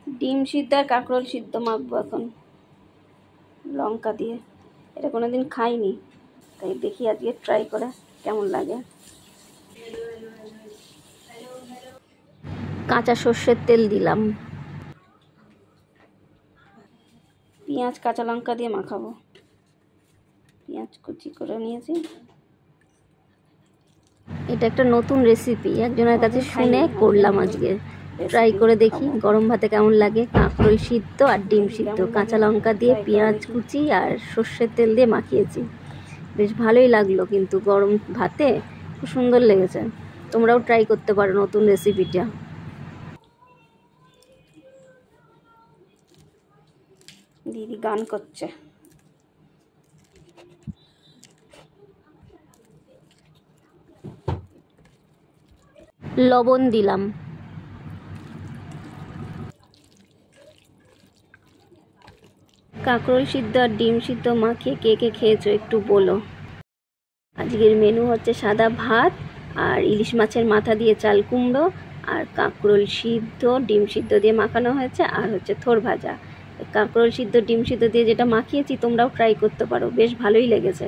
ডিম সিদ্ধ আর কাঁকরোল সিদ্ধ মাখবো এখন লঙ্কা দিয়ে। এটা কোনোদিন খাইনি, তাই দেখি আজকে ট্রাই করে কেমন লাগে। কাঁচা সর্ষের তেল দিলাম, পেঁয়াজ কাঁচা লঙ্কা দিয়ে মাখাবো। পেঁয়াজ কুচি করে নিয়েছি। এটা একটা নতুন রেসিপি, একজনের কাছে শুনে করলাম আজকে, ট্রাই করে দেখি গরম ভাতে কেমন লাগে। কাঁকরোল সিদ্ধ আর ডিম সিদ্ধ কাঁচা লঙ্কা দিয়ে পেঁয়াজ কুচি আর সর্ষের তেল দিয়ে মাখিয়েছি, বেশ ভালোই লাগলো, কিন্তু গরম ভাতে খুব সুন্দর লেগেছে। তোমরাও ট্রাই করতে পারো নতুন রেসিপিটা। দিদি গান করছে। লবণ দিলাম, কাঁকরোল সিদ্ধ আর ডিম সিদ্ধ মাখিয়ে কে কে খেয়েছো একটু বলো। আজকের মেনু হচ্ছে সাদা ভাত আর ইলিশ মাছের মাথা দিয়ে চাল কুমড়ো, আর কাঁকরোল সিদ্ধ ডিম সিদ্ধ দিয়ে মাখানো হয়েছে, আর হচ্ছে থোড় ভাজা। কাঁকরোল সিদ্ধ ডিম সিদ্ধ দিয়ে যেটা মাখিয়েছি তোমরাও ট্রাই করতে পারো, বেশ ভালোই লেগেছে।